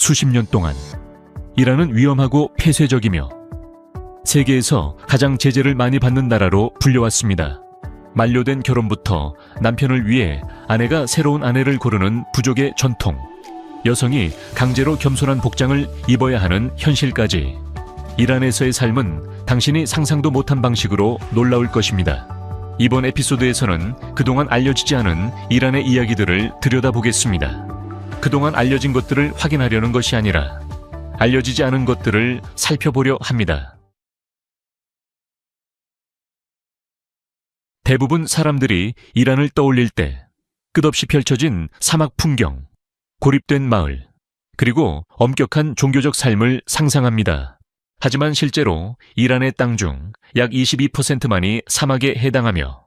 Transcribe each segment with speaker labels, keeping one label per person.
Speaker 1: 수십 년 동안 이란은 위험하고 폐쇄적이며 세계에서 가장 제재를 많이 받는 나라로 불려왔습니다. 만료된 결혼부터 남편을 위해 아내가 새로운 아내를 고르는 부족의 전통, 여성이 강제로 겸손한 복장을 입어야 하는 현실까지 이란에서의 삶은 당신이 상상도 못한 방식으로 놀라울 것입니다. 이번 에피소드에서는 그동안 알려지지 않은 이란의 이야기들을 들여다보겠습니다. 그동안 알려진 것들을 확인하려는 것이 아니라 알려지지 않은 것들을 살펴보려 합니다. 대부분 사람들이 이란을 떠올릴 때 끝없이 펼쳐진 사막 풍경, 고립된 마을, 그리고 엄격한 종교적 삶을 상상합니다. 하지만 실제로 이란의 땅 중 약 22%만이 사막에 해당하며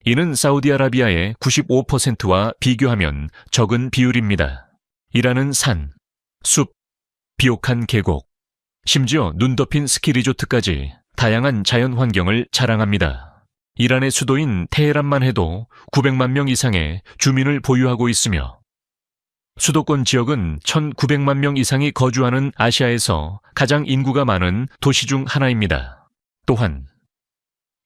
Speaker 1: 이는 사우디아라비아의 95%와 비교하면 적은 비율입니다. 이란은 산, 숲, 비옥한 계곡, 심지어 눈 덮인 스키 리조트까지 다양한 자연 환경을 자랑합니다. 이란의 수도인 테헤란만 해도 900만 명 이상의 주민을 보유하고 있으며 수도권 지역은 1,900만 명 이상이 거주하는 아시아에서 가장 인구가 많은 도시 중 하나입니다. 또한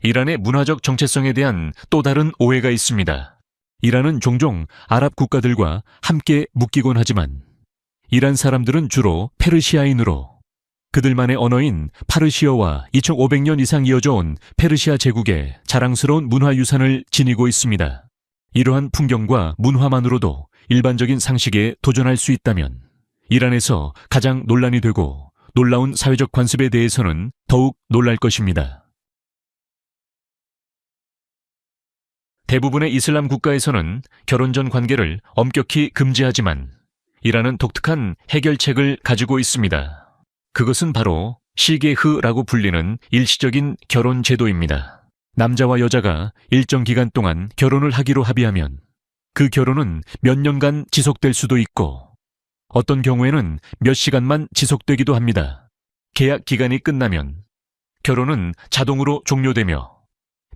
Speaker 1: 이란의 문화적 정체성에 대한 또 다른 오해가 있습니다. 이란은 종종 아랍 국가들과 함께 묶이곤 하지만 이란 사람들은 주로 페르시아인으로 그들만의 언어인 파르시어와 2500년 이상 이어져 온 페르시아 제국의 자랑스러운 문화유산을 지니고 있습니다. 이러한 풍경과 문화만으로도 일반적인 상식에 도전할 수 있다면 이란에서 가장 논란이 되고 놀라운 사회적 관습에 대해서는 더욱 놀랄 것입니다. 대부분의 이슬람 국가에서는 결혼 전 관계를 엄격히 금지하지만 이란은 독특한 해결책을 가지고 있습니다. 그것은 바로 시게흐라고 불리는 일시적인 결혼 제도입니다. 남자와 여자가 일정 기간 동안 결혼을 하기로 합의하면 그 결혼은 몇 년간 지속될 수도 있고 어떤 경우에는 몇 시간만 지속되기도 합니다. 계약 기간이 끝나면 결혼은 자동으로 종료되며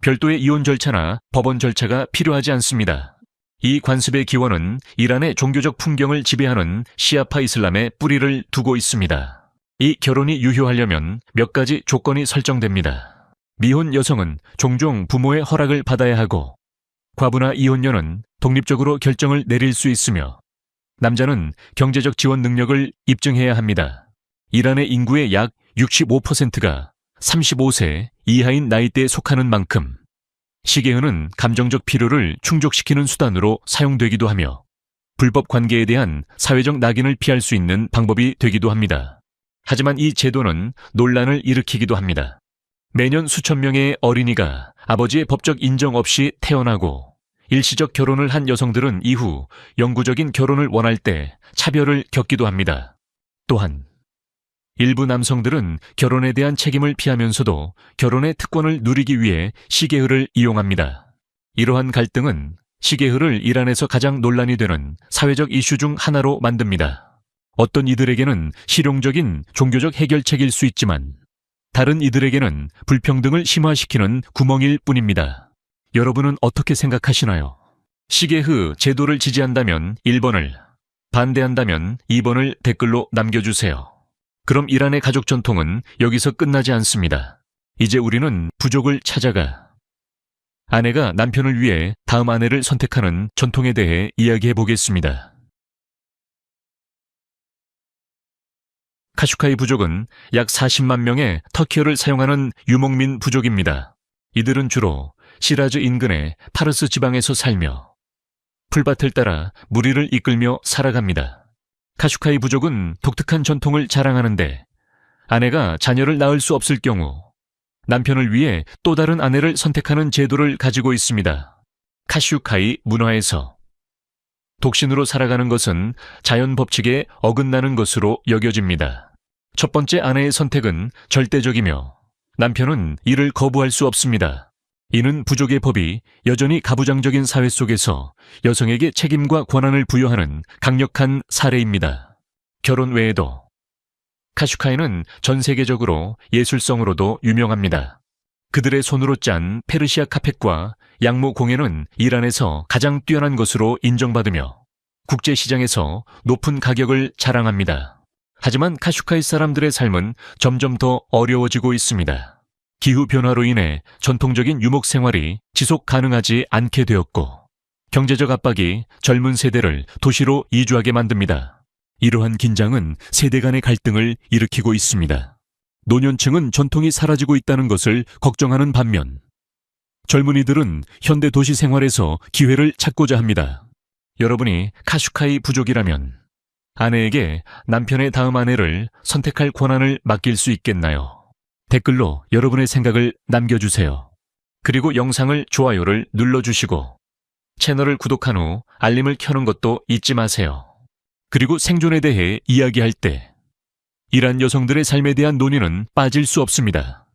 Speaker 1: 별도의 이혼 절차나 법원 절차가 필요하지 않습니다. 이 관습의 기원은 이란의 종교적 풍경을 지배하는 시아파 이슬람에 뿌리를 두고 있습니다. 이 결혼이 유효하려면 몇 가지 조건이 설정됩니다. 미혼 여성은 종종 부모의 허락을 받아야 하고 과부나 이혼녀는 독립적으로 결정을 내릴 수 있으며 남자는 경제적 지원 능력을 입증해야 합니다. 이란의 인구의 약 65%가 35세 이하인 나이대에 속하는 만큼 시게흐는 감정적 필요를 충족시키는 수단으로 사용되기도 하며 불법 관계에 대한 사회적 낙인을 피할 수 있는 방법이 되기도 합니다. 하지만 이 제도는 논란을 일으키기도 합니다. 매년 수천 명의 어린이가 아버지의 법적 인정 없이 태어나고 일시적 결혼을 한 여성들은 이후 영구적인 결혼을 원할 때 차별을 겪기도 합니다. 또한 일부 남성들은 결혼에 대한 책임을 피하면서도 결혼의 특권을 누리기 위해 시게흐를 이용합니다. 이러한 갈등은 시게흐를 이란에서 가장 논란이 되는 사회적 이슈 중 하나로 만듭니다. 어떤 이들에게는 실용적인 종교적 해결책일 수 있지만 다른 이들에게는 불평등을 심화시키는 구멍일 뿐입니다. 여러분은 어떻게 생각하시나요? 시게흐 제도를 지지한다면 1번을, 반대한다면 2번을 댓글로 남겨주세요. 그럼 이란의 가족 전통은 여기서 끝나지 않습니다. 이제 우리는 부족을 찾아가 아내가 남편을 위해 다음 아내를 선택하는 전통에 대해 이야기해 보겠습니다. 카슈카이 부족은 약 40만 명의 터키어를 사용하는 유목민 부족입니다. 이들은 주로 시라즈 인근의 파르스 지방에서 살며 풀밭을 따라 무리를 이끌며 살아갑니다. 카슈카이 부족은 독특한 전통을 자랑하는데 아내가 자녀를 낳을 수 없을 경우 남편을 위해 또 다른 아내를 선택하는 제도를 가지고 있습니다. 카슈카이 문화에서 독신으로 살아가는 것은 자연 법칙에 어긋나는 것으로 여겨집니다. 첫 번째 아내의 선택은 절대적이며 남편은 이를 거부할 수 없습니다. 이는 부족의 법이 여전히 가부장적인 사회 속에서 여성에게 책임과 권한을 부여하는 강력한 사례입니다. 결혼 외에도 카슈카이는 전 세계적으로 예술성으로도 유명합니다. 그들의 손으로 짠 페르시아 카펫과 양모 공예는 이란에서 가장 뛰어난 것으로 인정받으며 국제시장에서 높은 가격을 자랑합니다. 하지만 카슈카이 사람들의 삶은 점점 더 어려워지고 있습니다. 기후변화로 인해 전통적인 유목 생활이 지속 가능하지 않게 되었고, 경제적 압박이 젊은 세대를 도시로 이주하게 만듭니다. 이러한 긴장은 세대 간의 갈등을 일으키고 있습니다. 노년층은 전통이 사라지고 있다는 것을 걱정하는 반면, 젊은이들은 현대 도시 생활에서 기회를 찾고자 합니다. 여러분이 카슈카이 부족이라면 아내에게 남편의 다음 아내를 선택할 권한을 맡길 수 있겠나요? 댓글로 여러분의 생각을 남겨주세요. 그리고 영상을 좋아요를 눌러주시고 채널을 구독한 후 알림을 켜는 것도 잊지 마세요. 그리고 생존에 대해 이야기할 때 이란 여성들의 삶에 대한 논의는 빠질 수 없습니다.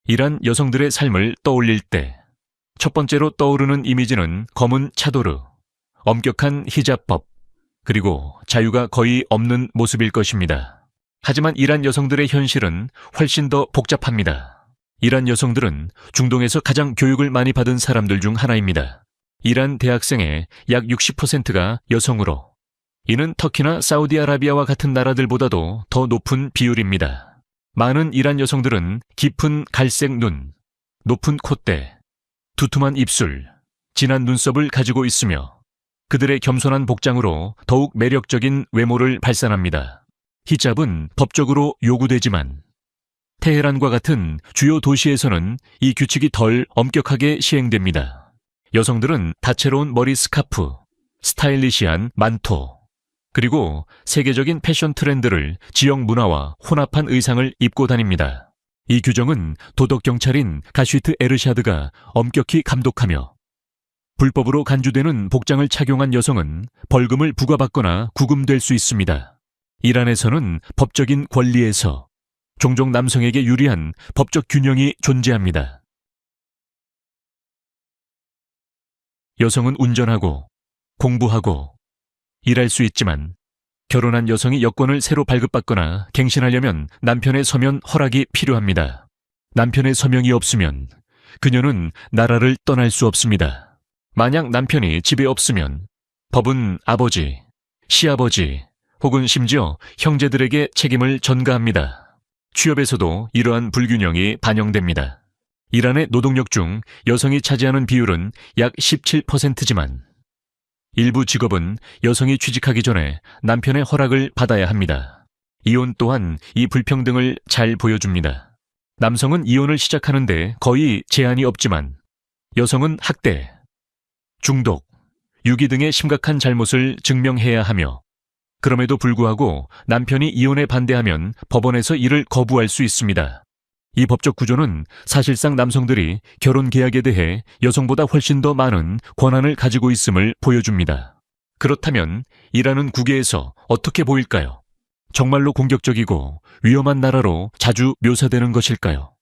Speaker 1: 이란 여성들의 삶을 떠올릴 때 첫 번째로 떠오르는 이미지는 검은 차도르, 엄격한 히잡법, 그리고 자유가 거의 없는 모습일 것입니다. 하지만 이란 여성들의 현실은 훨씬 더 복잡합니다. 이란 여성들은 중동에서 가장 교육을 많이 받은 사람들 중 하나입니다. 이란 대학생의 약 60%가 여성으로, 이는 터키나 사우디아라비아와 같은 나라들보다도 더 높은 비율입니다. 많은 이란 여성들은 깊은 갈색 눈, 높은 콧대, 두툼한 입술, 진한 눈썹을 가지고 있으며 그들의 겸손한 복장으로 더욱 매력적인 외모를 발산합니다. 히잡은 법적으로 요구되지만 테헤란과 같은 주요 도시에서는 이 규칙이 덜 엄격하게 시행됩니다. 여성들은 다채로운 머리 스카프, 스타일리시한 만토, 그리고 세계적인 패션 트렌드를 지역 문화와 혼합한 의상을 입고 다닙니다. 이 규정은 도덕경찰인 가슈트 에르샤드가 엄격히 감독하며 불법으로 간주되는 복장을 착용한 여성은 벌금을 부과받거나 구금될 수 있습니다. 이란에서는 법적인 권리에서 종종 남성에게 유리한 법적 균형이 존재합니다. 여성은 운전하고 공부하고 일할 수 있지만 결혼한 여성이 여권을 새로 발급받거나 갱신하려면 남편의 서면 허락이 필요합니다. 남편의 서명이 없으면 그녀는 나라를 떠날 수 없습니다. 만약 남편이 집에 없으면 법은 아버지, 시아버지 혹은 심지어 형제들에게 책임을 전가합니다. 취업에서도 이러한 불균형이 반영됩니다. 이란의 노동력 중 여성이 차지하는 비율은 약 17%지만 일부 직업은 여성이 취직하기 전에 남편의 허락을 받아야 합니다. 이혼 또한 이 불평등을 잘 보여줍니다. 남성은 이혼을 시작하는데 거의 제한이 없지만 여성은 학대, 중독, 유기 등의 심각한 잘못을 증명해야 하며 그럼에도 불구하고 남편이 이혼에 반대하면 법원에서 이를 거부할 수 있습니다. 이 법적 구조는 사실상 남성들이 결혼 계약에 대해 여성보다 훨씬 더 많은 권한을 가지고 있음을 보여줍니다. 그렇다면 이란은 국외에서 어떻게 보일까요? 정말로 공격적이고 위험한 나라로 자주 묘사되는 것일까요?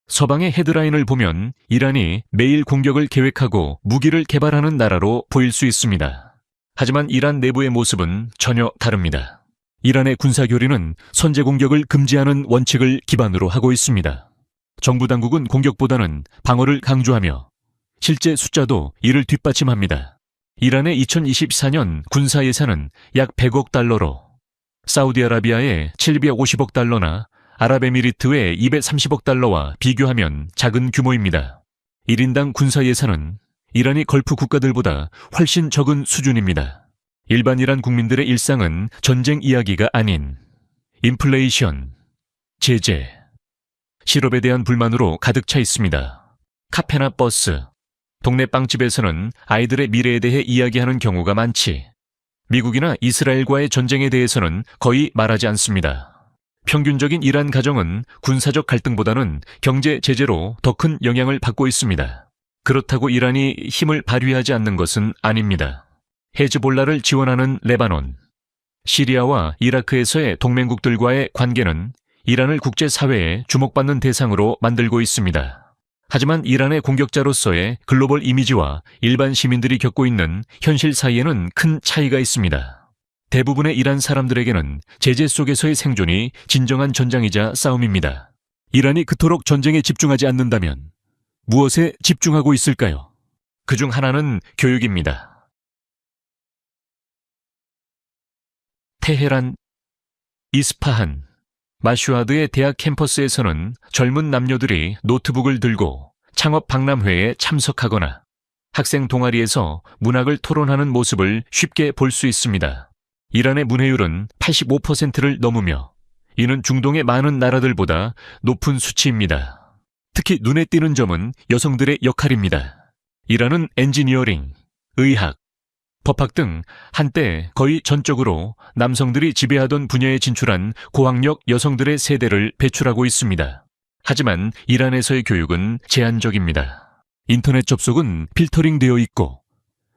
Speaker 1: 서방의 헤드라인을 보면 이란이 매일 공격을 계획하고 무기를 개발하는 나라로 보일 수 있습니다. 하지만 이란 내부의 모습은 전혀 다릅니다. 이란의 군사교리는 선제 공격을 금지하는 원칙을 기반으로 하고 있습니다. 정부 당국은 공격보다는 방어를 강조하며 실제 숫자도 이를 뒷받침합니다. 이란의 2024년 군사 예산은 약 100억 달러로 사우디아라비아의 750억 달러나 아랍에미리트의 230억 달러와 비교하면 작은 규모입니다. 1인당 군사 예산은 이란이 걸프 국가들보다 훨씬 적은 수준입니다. 일반 이란 국민들의 일상은 전쟁 이야기가 아닌 인플레이션, 제재, 실업에 대한 불만으로 가득 차 있습니다. 카페나 버스, 동네 빵집에서는 아이들의 미래에 대해 이야기하는 경우가 많지, 미국이나 이스라엘과의 전쟁에 대해서는 거의 말하지 않습니다. 평균적인 이란 가정은 군사적 갈등보다는 경제 제재로 더 큰 영향을 받고 있습니다. 그렇다고 이란이 힘을 발휘하지 않는 것은 아닙니다. 헤즈볼라를 지원하는 레바논, 시리아와 이라크에서의 동맹국들과의 관계는 이란을 국제사회에 주목받는 대상으로 만들고 있습니다. 하지만 이란의 공격자로서의 글로벌 이미지와 일반 시민들이 겪고 있는 현실 사이에는 큰 차이가 있습니다. 대부분의 이란 사람들에게는 제재 속에서의 생존이 진정한 전장이자 싸움입니다. 이란이 그토록 전쟁에 집중하지 않는다면 무엇에 집중하고 있을까요? 그중 하나는 교육입니다. 테헤란, 이스파한, 마슈아드의 대학 캠퍼스에서는 젊은 남녀들이 노트북을 들고 창업 박람회에 참석하거나 학생 동아리에서 문학을 토론하는 모습을 쉽게 볼 수 있습니다. 이란의 문해율은 85%를 넘으며 이는 중동의 많은 나라들보다 높은 수치입니다. 특히 눈에 띄는 점은 여성들의 역할입니다. 이란은 엔지니어링, 의학, 법학 등 한때 거의 전적으로 남성들이 지배하던 분야에 진출한 고학력 여성들의 세대를 배출하고 있습니다. 하지만 이란에서의 교육은 제한적입니다. 인터넷 접속은 필터링 되어 있고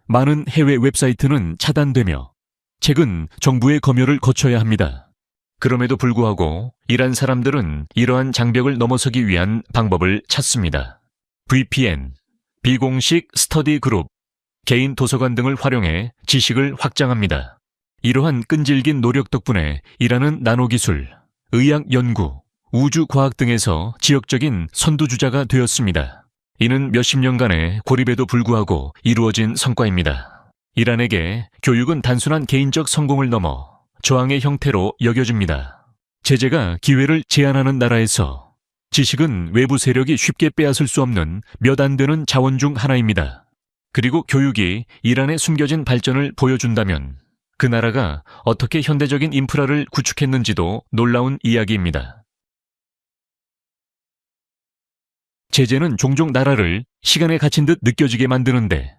Speaker 1: 많은 해외 웹사이트는 차단되며 책은 정부의 검열을 거쳐야 합니다. 그럼에도 불구하고 이란 사람들은 이러한 장벽을 넘어서기 위한 방법을 찾습니다. VPN, 비공식 스터디 그룹, 개인 도서관 등을 활용해 지식을 확장합니다. 이러한 끈질긴 노력 덕분에 이란은 나노기술, 의학 연구, 우주과학 등에서 지역적인 선두주자가 되었습니다. 이는 몇십 년간의 고립에도 불구하고 이루어진 성과입니다. 이란에게 교육은 단순한 개인적 성공을 넘어 저항의 형태로 여겨집니다. 제재가 기회를 제한하는 나라에서 지식은 외부 세력이 쉽게 빼앗을 수 없는 몇 안 되는 자원 중 하나입니다. 그리고 교육이 이란의 숨겨진 발전을 보여준다면 그 나라가 어떻게 현대적인 인프라를 구축했는지도 놀라운 이야기입니다. 제재는 종종 나라를 시간에 갇힌 듯 느껴지게 만드는데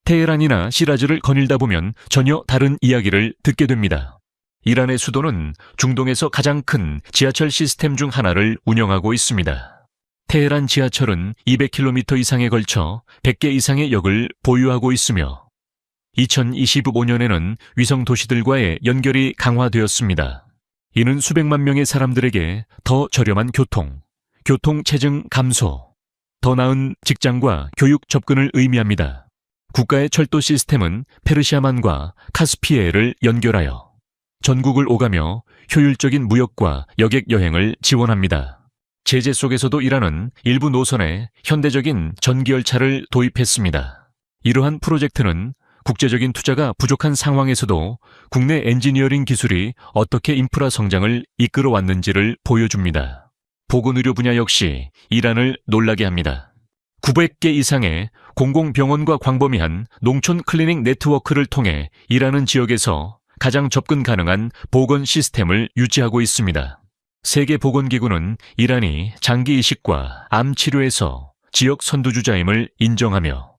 Speaker 1: 테헤란이나 시라즈를 거닐다 보면 전혀 다른 이야기를 듣게 됩니다. 이란의 수도는 중동에서 가장 큰 지하철 시스템 중 하나를 운영하고 있습니다. 테헤란 지하철은 200km 이상에 걸쳐 100개 이상의 역을 보유하고 있으며 2025년에는 위성 도시들과의 연결이 강화되었습니다. 이는 수백만 명의 사람들에게 더 저렴한 교통 체증 감소, 더 나은 직장과 교육 접근을 의미합니다. 국가의 철도 시스템은 페르시아만과 카스피해를 연결하여 전국을 오가며 효율적인 무역과 여객 여행을 지원합니다. 제재 속에서도 이란은 일부 노선에 현대적인 전기열차를 도입했습니다. 이러한 프로젝트는 국제적인 투자가 부족한 상황에서도 국내 엔지니어링 기술이 어떻게 인프라 성장을 이끌어왔는지를 보여줍니다. 보건의료 분야 역시 이란을 놀라게 합니다. 900개 이상의 공공병원과 광범위한 농촌 클리닉 네트워크를 통해 일하는 지역에서 가장 접근 가능한 보건 시스템을 유지하고 있습니다. 세계보건기구는 이란이 장기 이식과 암 치료에서 지역 선두주자임을 인정하며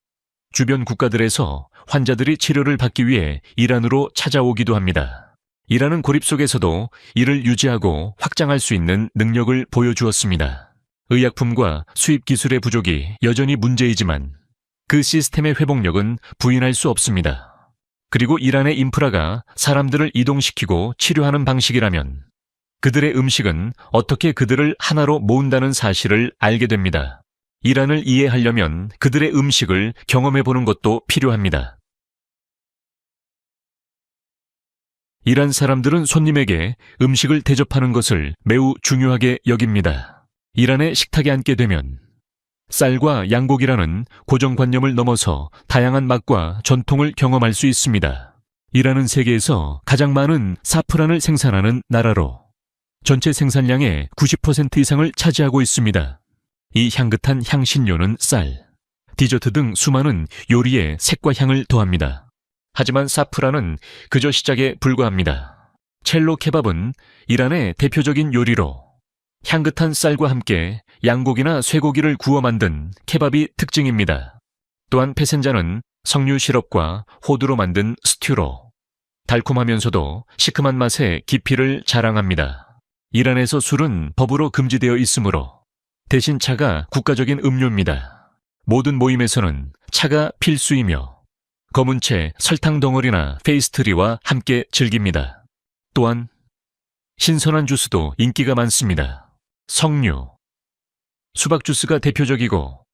Speaker 1: 주변 국가들에서 환자들이 치료를 받기 위해 이란으로 찾아오기도 합니다. 이란은 고립 속에서도 이를 유지하고 확장할 수 있는 능력을 보여주었습니다. 의약품과 수입 기술의 부족이 여전히 문제이지만 그 시스템의 회복력은 부인할 수 없습니다. 그리고 이란의 인프라가 사람들을 이동시키고 치료하는 방식이라면 그들의 음식은 어떻게 그들을 하나로 모은다는 사실을 알게 됩니다. 이란을 이해하려면 그들의 음식을 경험해보는 것도 필요합니다. 이란 사람들은 손님에게 음식을 대접하는 것을 매우 중요하게 여깁니다. 이란의 식탁에 앉게 되면 쌀과 양고기라는 고정관념을 넘어서 다양한 맛과 전통을 경험할 수 있습니다. 이란은 세계에서 가장 많은 사프란을 생산하는 나라로 전체 생산량의 90% 이상을 차지하고 있습니다. 이 향긋한 향신료는 쌀, 디저트 등 수많은 요리에 색과 향을 더합니다. 하지만 사프란은 그저 시작에 불과합니다. 첼로 케밥은 이란의 대표적인 요리로 향긋한 쌀과 함께 양고기나 쇠고기를 구워 만든 케밥이 특징입니다. 또한 페센자는 석류 시럽과 호두로 만든 스튜로 달콤하면서도 시큼한 맛의 깊이를 자랑합니다. 이란에서 술은 법으로 금지되어 있으므로 대신 차가 국가적인 음료입니다. 모든 모임에서는 차가 필수이며 검은 채 설탕 덩어리나 페이스트리와 함께 즐깁니다. 또한 신선한 주스도 인기가 많습니다. 석류, 수박 주스가 대표적이고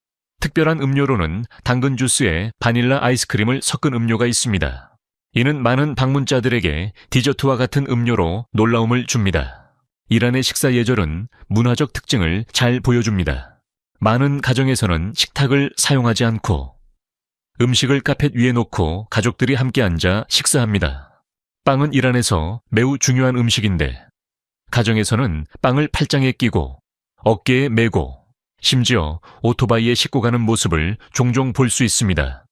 Speaker 1: 특별한 음료로는 당근 주스에 바닐라 아이스크림을 섞은 음료가 있습니다. 이는 많은 방문자들에게 디저트와 같은 음료로 놀라움을 줍니다. 이란의 식사 예절은 문화적 특징을 잘 보여줍니다. 많은 가정에서는 식탁을 사용하지 않고 음식을 카펫 위에 놓고 가족들이 함께 앉아 식사합니다. 빵은 이란에서 매우 중요한 음식인데 가정에서는 빵을 팔짱에 끼고 어깨에 메고 심지어 오토바이에 싣고 가는 모습을 종종 볼 수 있습니다.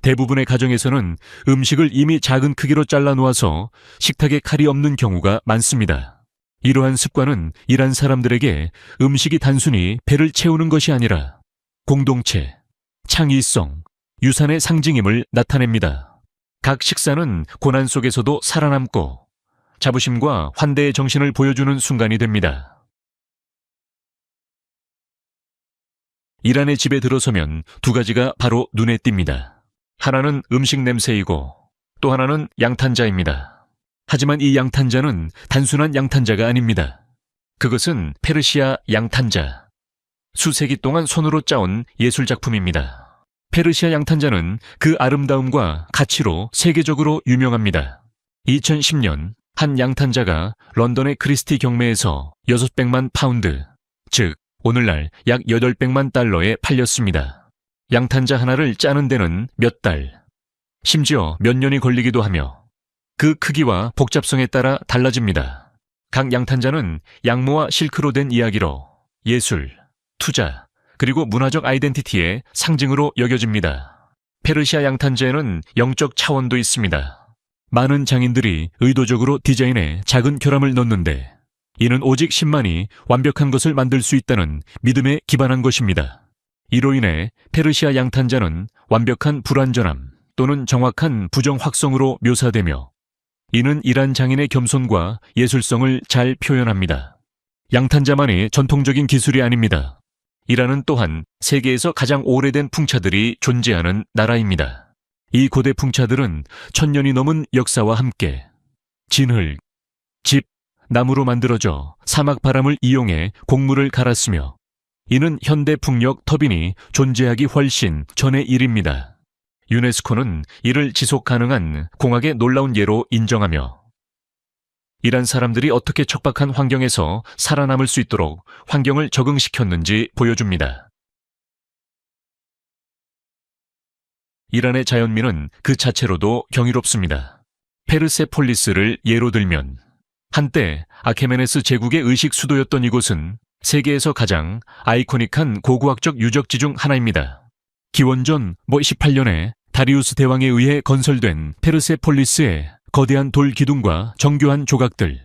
Speaker 1: 대부분의 가정에서는 음식을 이미 작은 크기로 잘라 놓아서 식탁에 칼이 없는 경우가 많습니다. 이러한 습관은 이란 사람들에게 음식이 단순히 배를 채우는 것이 아니라 공동체, 창의성, 유산의 상징임을 나타냅니다. 각 식사는 고난 속에서도 살아남고 자부심과 환대의 정신을 보여주는 순간이 됩니다. 이란의 집에 들어서면 두 가지가 바로 눈에 띕니다. 하나는 음식 냄새이고 또 하나는 양탄자입니다. 하지만 이 양탄자는 단순한 양탄자가 아닙니다. 그것은 페르시아 양탄자, 수세기 동안 손으로 짜온 예술작품입니다. 페르시아 양탄자는 그 아름다움과 가치로 세계적으로 유명합니다. 2010년 한 양탄자가 런던의 크리스티 경매에서 600만 파운드, 즉 오늘날 약 800만 달러에 팔렸습니다. 양탄자 하나를 짜는 데는 몇 달, 심지어 몇 년이 걸리기도 하며 그 크기와 복잡성에 따라 달라집니다. 각 양탄자는 양모와 실크로 된 이야기로 예술, 투자, 그리고 문화적 아이덴티티의 상징으로 여겨집니다. 페르시아 양탄자에는 영적 차원도 있습니다. 많은 장인들이 의도적으로 디자인에 작은 결함을 넣는데 이는 오직 신만이 완벽한 것을 만들 수 있다는 믿음에 기반한 것입니다. 이로 인해 페르시아 양탄자는 완벽한 불완전함 또는 정확한 부정확성으로 묘사되며 이는 이란 장인의 겸손과 예술성을 잘 표현합니다. 양탄자만이 전통적인 기술이 아닙니다. 이란은 또한 세계에서 가장 오래된 풍차들이 존재하는 나라입니다. 이 고대 풍차들은 1000년이 넘은 역사와 함께 진흙, 집, 나무로 만들어져 사막 바람을 이용해 곡물을 갈았으며 이는 현대 풍력 터빈이 존재하기 훨씬 전의 일입니다. 유네스코는 이를 지속 가능한 공학의 놀라운 예로 인정하며 이란 사람들이 어떻게 척박한 환경에서 살아남을 수 있도록 환경을 적응시켰는지 보여줍니다. 이란의 자연민은 그 자체로도 경이롭습니다. 페르세폴리스를 예로 들면 한때 아케메네스 제국의 의식 수도였던 이곳은 세계에서 가장 아이코닉한 고고학적 유적지 중 하나입니다. 기원전 18년에 다리우스 대왕에 의해 건설된 페르세폴리스의 거대한 돌 기둥과 정교한 조각들,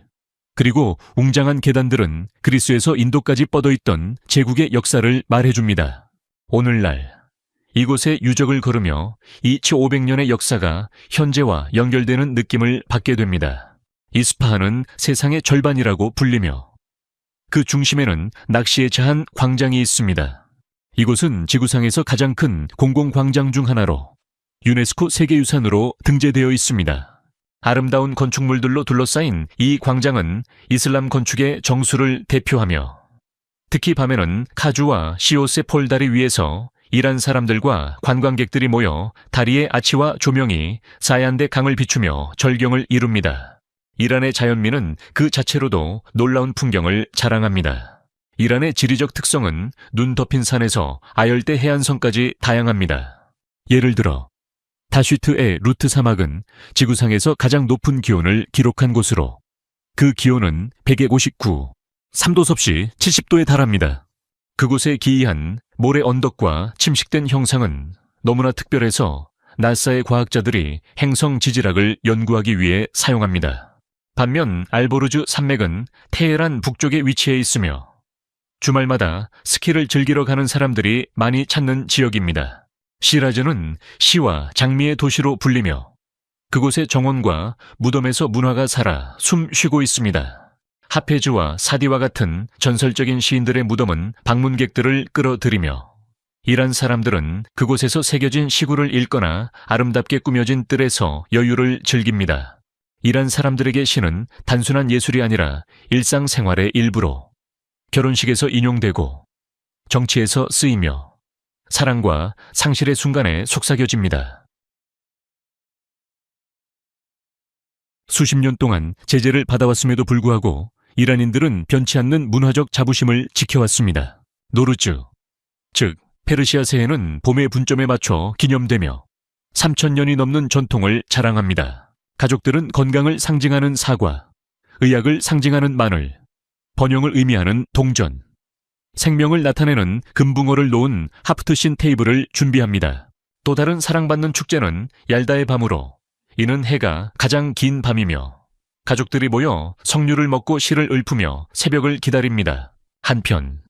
Speaker 1: 그리고 웅장한 계단들은 그리스에서 인도까지 뻗어있던 제국의 역사를 말해줍니다. 오늘날 이곳의 유적을 걸으며 2500년의 역사가 현재와 연결되는 느낌을 받게 됩니다. 이스파한은 세상의 절반이라고 불리며 그 중심에는 낚시에 자한 광장이 있습니다. 이곳은 지구상에서 가장 큰 공공광장 중 하나로 유네스코 세계유산으로 등재되어 있습니다. 아름다운 건축물들로 둘러싸인 이 광장은 이슬람 건축의 정수를 대표하며 특히 밤에는 카주와 시오세 폴 다리 위에서 이란 사람들과 관광객들이 모여 다리의 아치와 조명이 사얀데 강을 비추며 절경을 이룹니다. 이란의 자연민은 그 자체로도 놀라운 풍경을 자랑합니다. 이란의 지리적 특성은 눈 덮인 산에서 아열대 해안선까지 다양합니다. 예를 들어 다슈트의 루트 사막은 지구상에서 가장 높은 기온을 기록한 곳으로 그 기온은 159, 3도 섭씨 70도에 달합니다. 그곳에 기이한 모래 언덕과 침식된 형상은 너무나 특별해서 나사의 과학자들이 행성 지질학을 연구하기 위해 사용합니다. 반면 알보르즈 산맥은 테헤란 북쪽에 위치해 있으며 주말마다 스키를 즐기러 가는 사람들이 많이 찾는 지역입니다. 시라즈는 시와 장미의 도시로 불리며 그곳의 정원과 무덤에서 문화가 살아 숨 쉬고 있습니다. 하페즈와 사디와 같은 전설적인 시인들의 무덤은 방문객들을 끌어들이며 이란 사람들은 그곳에서 새겨진 시구를 읽거나 아름답게 꾸며진 뜰에서 여유를 즐깁니다. 이란 사람들에게 시는 단순한 예술이 아니라 일상생활의 일부로 결혼식에서 인용되고 정치에서 쓰이며 사랑과 상실의 순간에 속삭여집니다. 수십 년 동안 제재를 받아왔음에도 불구하고 이란인들은 변치 않는 문화적 자부심을 지켜왔습니다. 노르즈, 즉 페르시아 새해는 봄의 분점에 맞춰 기념되며 3000년이 넘는 전통을 자랑합니다. 가족들은 건강을 상징하는 사과, 의학을 상징하는 마늘, 번영을 의미하는 동전, 생명을 나타내는 금붕어를 놓은 하프트신 테이블을 준비합니다. 또 다른 사랑받는 축제는 얄다의 밤으로, 이는 해가 가장 긴 밤이며 가족들이 모여 석류를 먹고 시를 읊으며 새벽을 기다립니다. 한편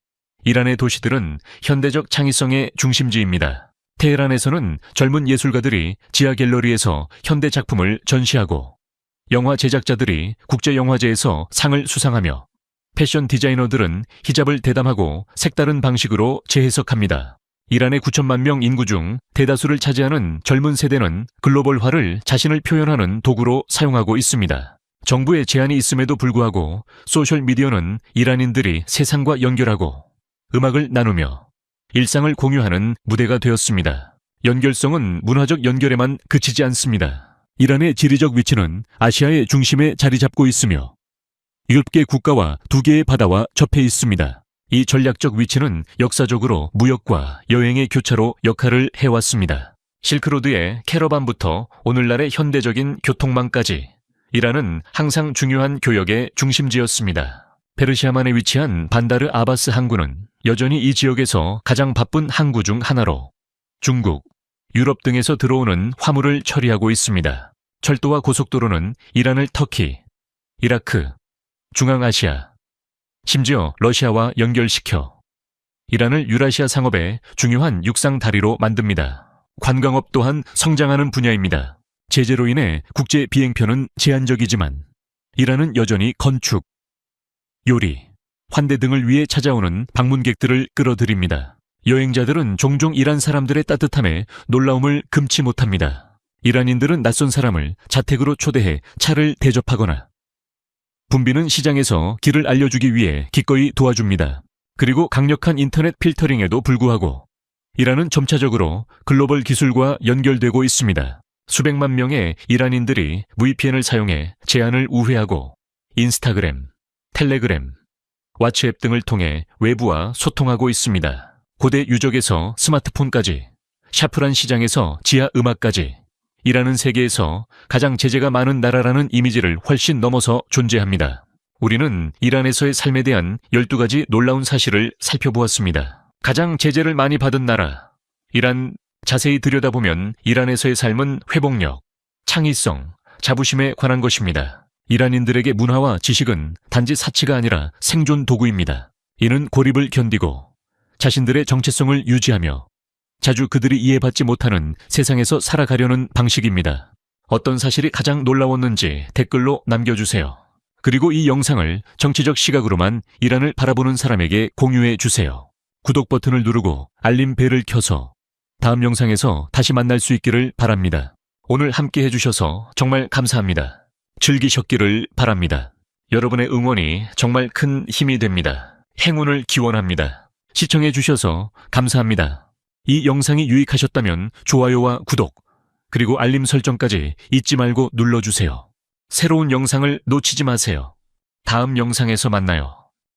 Speaker 1: 이란의 도시들은 현대적 창의성의 중심지입니다. 테헤란에서는 젊은 예술가들이 지하 갤러리에서 현대 작품을 전시하고 영화 제작자들이 국제영화제에서 상을 수상하며 패션 디자이너들은 히잡을 대담하고 색다른 방식으로 재해석합니다. 이란의 9천만 명 인구 중 대다수를 차지하는 젊은 세대는 글로벌화를 자신을 표현하는 도구로 사용하고 있습니다. 정부의 제한이 있음에도 불구하고 소셜미디어는 이란인들이 세상과 연결하고 음악을 나누며 일상을 공유하는 무대가 되었습니다. 연결성은 문화적 연결에만 그치지 않습니다. 이란의 지리적 위치는 아시아의 중심에 자리 잡고 있으며 7개 국가와 2개의 바다와 접해 있습니다. 이 전략적 위치는 역사적으로 무역과 여행의 교차로 역할을 해왔습니다. 실크로드의 캐러반부터 오늘날의 현대적인 교통망까지 이란은 항상 중요한 교역의 중심지였습니다. 페르시아만에 위치한 반다르 아바스 항구는 여전히 이 지역에서 가장 바쁜 항구 중 하나로 중국, 유럽 등에서 들어오는 화물을 처리하고 있습니다. 철도와 고속도로는 이란을 터키, 이라크, 중앙아시아, 심지어 러시아와 연결시켜 이란을 유라시아 상업의 중요한 육상 다리로 만듭니다. 관광업 또한 성장하는 분야입니다. 제재로 인해 국제 비행편은 제한적이지만 이란은 여전히 건축, 요리, 환대 등을 위해 찾아오는 방문객들을 끌어들입니다. 여행자들은 종종 이란 사람들의 따뜻함에 놀라움을 금치 못합니다. 이란인들은 낯선 사람을 자택으로 초대해 차를 대접하거나 붐비는 시장에서 길을 알려주기 위해 기꺼이 도와줍니다. 그리고 강력한 인터넷 필터링에도 불구하고 이란은 점차적으로 글로벌 기술과 연결되고 있습니다. 수백만 명의 이란인들이 VPN을 사용해 제한을 우회하고 인스타그램, 텔레그램, 왓츠앱 등을 통해 외부와 소통하고 있습니다. 고대 유적에서 스마트폰까지, 샤프란 시장에서 지하 음악까지 이란은 세계에서 가장 제재가 많은 나라라는 이미지를 훨씬 넘어서 존재합니다. 우리는 이란에서의 삶에 대한 12가지 놀라운 사실을 살펴보았습니다. 가장 제재를 많이 받은 나라, 이란. 자세히 들여다보면 이란에서의 삶은 회복력, 창의성, 자부심에 관한 것입니다. 이란인들에게 문화와 지식은 단지 사치가 아니라 생존 도구입니다. 이는 고립을 견디고 자신들의 정체성을 유지하며 자주 그들이 이해받지 못하는 세상에서 살아가려는 방식입니다. 어떤 사실이 가장 놀라웠는지 댓글로 남겨주세요. 그리고 이 영상을 정치적 시각으로만 이란을 바라보는 사람에게 공유해 주세요. 구독 버튼을 누르고 알림 벨을 켜서 다음 영상에서 다시 만날 수 있기를 바랍니다. 오늘 함께 해주셔서 정말 감사합니다. 즐기셨기를 바랍니다. 여러분의 응원이 정말 큰 힘이 됩니다. 행운을 기원합니다. 시청해주셔서 감사합니다. 이 영상이 유익하셨다면 좋아요와 구독, 그리고 알림 설정까지 잊지 말고 눌러주세요. 새로운 영상을 놓치지 마세요. 다음 영상에서 만나요.